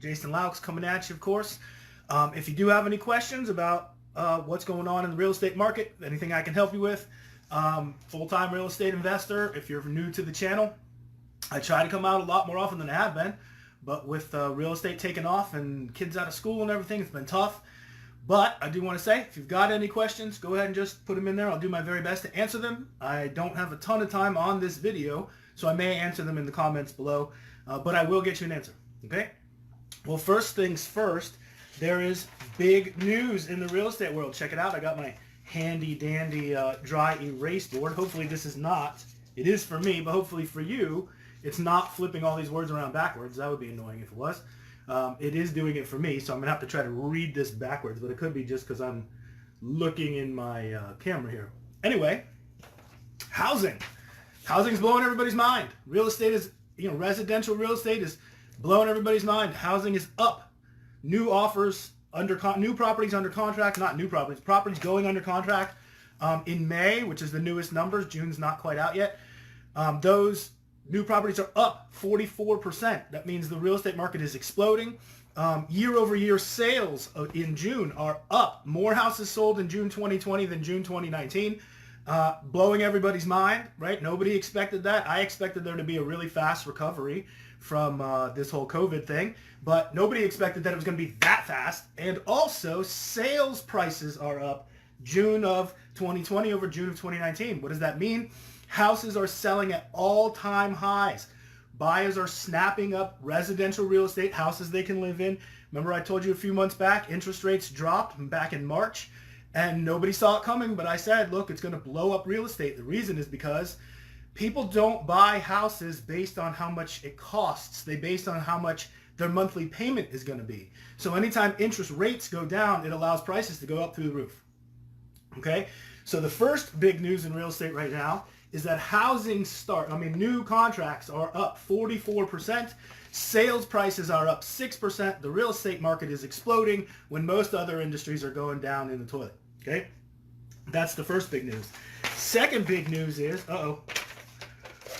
Jason Loucks coming at you, of course. If you do have any questions about what's going on in the real estate market, anything I can help you with, full-time real estate investor, if you're new to the channel, I try to come out a lot more often than I have been, but with real estate taking off and kids out of school and everything, it's been tough. But I do want to say, if you've got any questions, go ahead and just put them in there. I'll do my very best to answer them. I don't have a ton of time on this video, so I may answer them in the comments below, but I will get you an answer, okay? Well, first things first, there is big news in the real estate world. Check it out. I got my handy dandy dry erase board. Hopefully this is not, it is for me, but hopefully for you, it's not flipping all these words around backwards. That would be annoying if it was. It is doing it for me, so I'm going to have to try to read this backwards, but it could be just because I'm looking in my camera here. Anyway, housing. Housing's blowing everybody's mind. Real estate is, residential real estate is blowing everybody's mind. Housing is up. New offers, new properties under contract, not new properties, properties going under contract in May, which is the newest numbers. June's not quite out yet. Those new properties are up 44%. That means the real estate market is exploding. Year over year sales in June are up. More houses sold in June 2020 than June 2019. Blowing everybody's mind, right? Nobody expected that. I expected there to be a really fast recovery from this whole COVID thing, but nobody expected that it was going to be that fast. And also, sales prices are up June of 2020 over June of 2019. What does that mean? Houses are selling at all-time highs. Buyers are snapping up residential real estate, houses they can live in. Remember I told you a few months back, interest rates dropped back in March, and nobody saw it coming, but I said, look, it's going to blow up real estate. The reason is because people don't buy houses based on how much it costs. They based on how much their monthly payment is going to be. So anytime interest rates go down, it allows prices to go up through the roof. Okay? So the first big news in real estate right now is that new contracts are up 44%. Sales prices are up 6%. The real estate market is exploding when most other industries are going down in the toilet. Okay? That's the first big news. Second big news is, my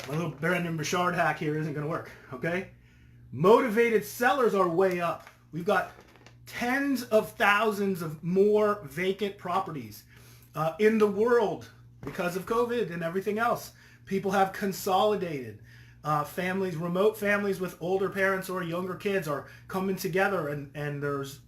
little Brandon Burchard hack here isn't going to work. Okay? Motivated sellers are way up. We've got tens of thousands of more vacant properties in the world. Because of COVID and everything else, people have consolidated. Remote families with older parents or younger kids are coming together, and there's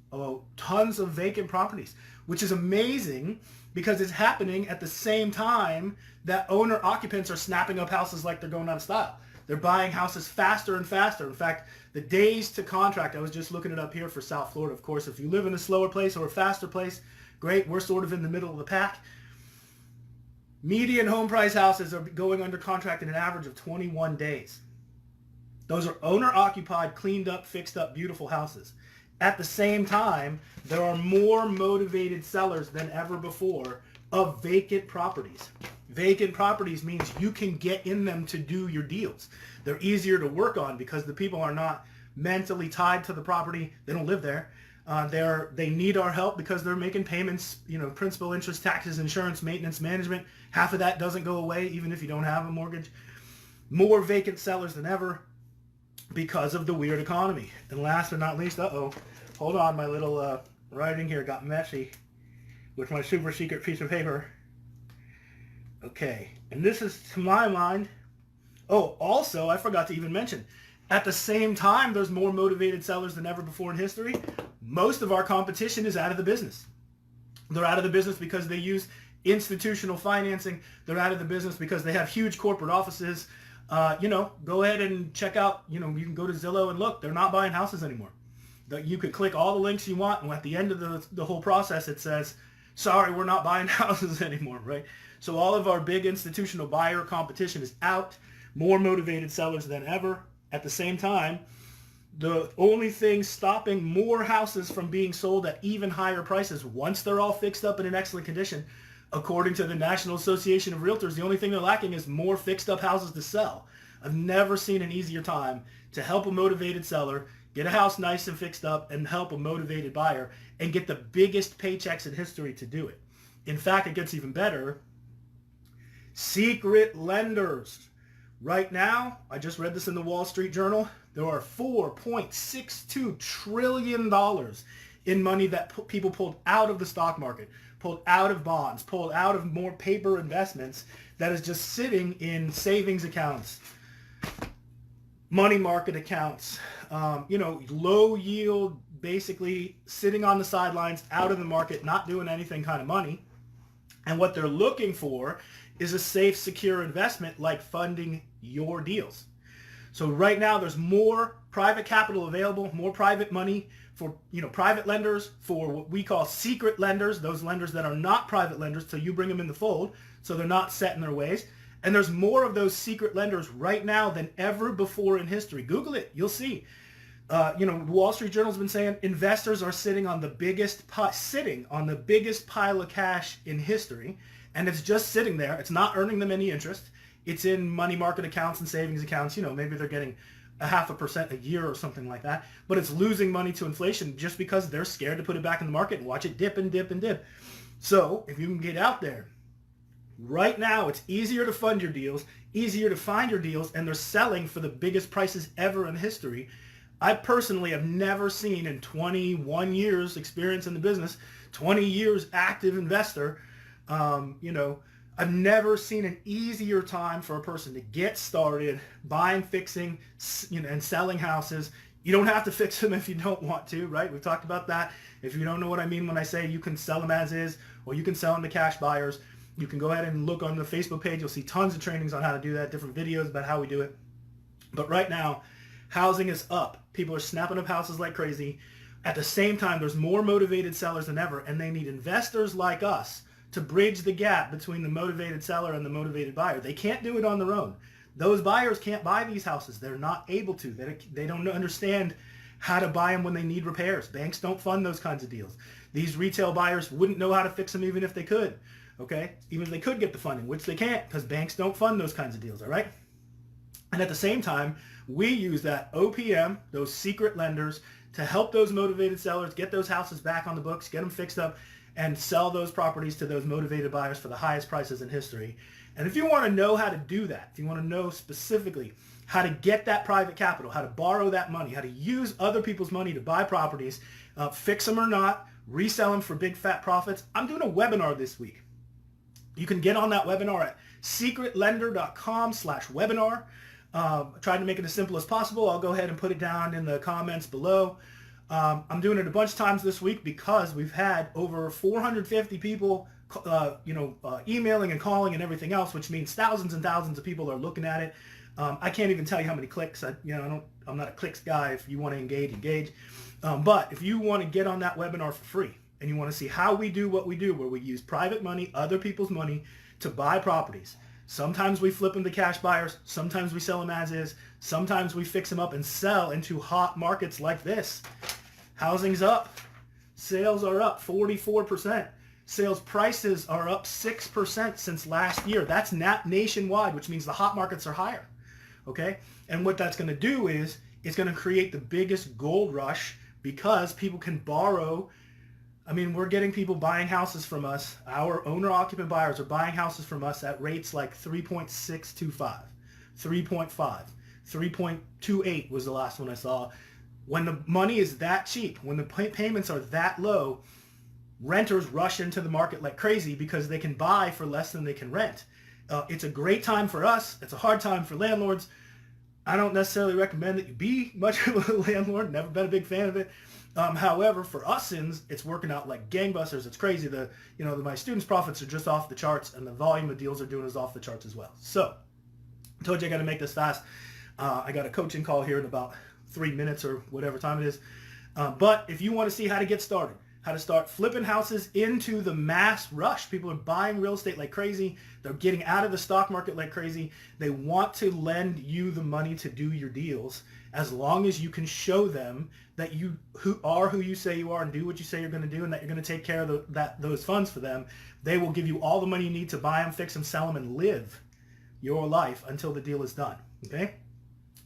tons of vacant properties, which is amazing because it's happening at the same time that owner-occupants are snapping up houses like they're going out of style. They're buying houses faster and faster. In fact, the days to contract, I was just looking it up here for South Florida. Of course, if you live in a slower place or a faster place, great. We're sort of in the middle of the pack. Median home price houses are going under contract in an average of 21 days. Those are owner-occupied, cleaned up, fixed up, beautiful houses. At the same time, there are more motivated sellers than ever before of vacant properties. Vacant properties means you can get in them to do your deals. They're easier to work on because the people are not mentally tied to the property. They don't live there. They need our help because they're making payments, principal, interest, taxes, insurance, maintenance, management. Half of that doesn't go away even if you don't have a mortgage. More vacant sellers than ever because of the weird economy. And last but not least, hold on, my little writing here got messy with my super secret piece of paper. Okay, and this is to my mind. Oh, also, I forgot to even mention, at the same time, there's more motivated sellers than ever before in history. Most of our competition is out of the business. They're out of the business because they use institutional financing. They're out of the business because they have huge corporate offices. Go ahead and check out, you can go to Zillow and look. They're not buying houses anymore. You could click all the links you want, and at the end of the whole process, it says, sorry, we're not buying houses anymore, right? So all of our big institutional buyer competition is out. More motivated sellers than ever. At the same time, the only thing stopping more houses from being sold at even higher prices once they're all fixed up in an excellent condition, according to the National Association of Realtors, the only thing they're lacking is more fixed up houses to sell. I've never seen an easier time to help a motivated seller get a house nice and fixed up and help a motivated buyer and get the biggest paychecks in history to do it. In fact, it gets even better. Secret lenders. Right now, I just read this in the Wall Street Journal, There are $4.62 trillion in money that people pulled out of the stock market, pulled out of bonds, pulled out of more paper investments that is just sitting in savings accounts, money market accounts, low yield, basically sitting on the sidelines, out of the market, not doing anything kind of money. And what they're looking for is a safe, secure investment like funding your deals. So right now there's more private capital available, more private money for, private lenders, for what we call secret lenders, those lenders that are not private lenders till you bring them in the fold, so they're not set in their ways. And there's more of those secret lenders right now than ever before in history. Google it, you'll see. The Wall Street Journal's been saying investors are sitting on the biggest pile of cash in history, and it's just sitting there. It's not earning them any interest. It's in money market accounts and savings accounts. Maybe they're getting 0.5% a year or something like that, but it's losing money to inflation just because they're scared to put it back in the market and watch it dip and dip and dip. So if you can get out there, right now it's easier to fund your deals, easier to find your deals, and they're selling for the biggest prices ever in history. I personally have never seen, in 21 years experience in the business, 20 years active investor, I've never seen an easier time for a person to get started buying, fixing, and selling houses. You don't have to fix them if you don't want to, right? We've talked about that. If you don't know what I mean when I say you can sell them as is, or you can sell them to cash buyers, you can go ahead and look on the Facebook page. You'll see tons of trainings on how to do that, different videos about how we do it. But right now, housing is up. People are snapping up houses like crazy. At the same time, there's more motivated sellers than ever, and they need investors like us to bridge the gap between the motivated seller and the motivated buyer. They can't do it on their own. Those buyers can't buy these houses. They're not able to. They don't understand how to buy them when they need repairs. Banks don't fund those kinds of deals. These retail buyers wouldn't know how to fix them even if they could, okay? Even if they could get the funding, which they can't because banks don't fund those kinds of deals, all right? And at the same time, we use that OPM, those secret lenders, to help those motivated sellers get those houses back on the books, get them fixed up, and sell those properties to those motivated buyers for the highest prices in history. And if you want to know how to do that, if you want to know specifically how to get that private capital, how to borrow that money, how to use other people's money to buy properties, fix them or not, resell them for big fat profits, I'm doing a webinar this week. You can get on that webinar at secretlender.com/webinar. Tried to make it as simple as possible. I'll go ahead and put it down in the comments below. I'm doing it a bunch of times this week because we've had over 450 people, emailing and calling and everything else, which means thousands and thousands of people are looking at it. I can't even tell you how many clicks. I'm not a clicks guy. If you want to engage. But if you want to get on that webinar for free and you want to see how we do what we do, where we use private money, other people's money to buy properties. Sometimes we flip them to cash buyers. Sometimes we sell them as is. Sometimes we fix them up and sell into hot markets like this. Housing's up. Sales are up 44%. Sales prices are up 6% since last year. That's nationwide, which means the hot markets are higher. Okay? And what that's going to do is it's going to create the biggest gold rush because people can borrow. We're getting people buying houses from us. Our owner-occupant buyers are buying houses from us at rates like 3.625, 3.5, 3.28 was the last one I saw. When the money is that cheap, when the payments are that low, renters rush into the market like crazy because they can buy for less than they can rent. It's a great time for us. It's a hard time for landlords. I don't necessarily recommend that you be much of a landlord. Never been a big fan of it. However, for us-ins, it's working out like gangbusters. It's crazy. My students' profits are just off the charts, and the volume of deals they're doing is off the charts as well. So, I told you I got to make this fast. I got a coaching call here in about 3 minutes or whatever time it is. But if you want to see how to get started, how to start flipping houses into the mass rush. People are buying real estate like crazy. They're getting out of the stock market like crazy. They want to lend you the money to do your deals as long as you can show them that you who you say you are and do what you say you're going to do and that you're going to take care of those funds for them. They will give you all the money you need to buy them, fix them, sell them, and live your life until the deal is done. Okay?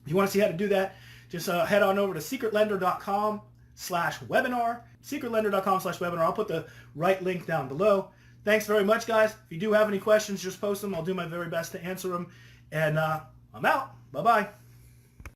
If you want to see how to do that, just head on over to secretlender.com/webinar. secretlender.com/webinar. I'll put the right link down below. Thanks very much, guys. If you do have any questions, just post them. I'll do my very best to answer them. And I'm out. Bye-bye.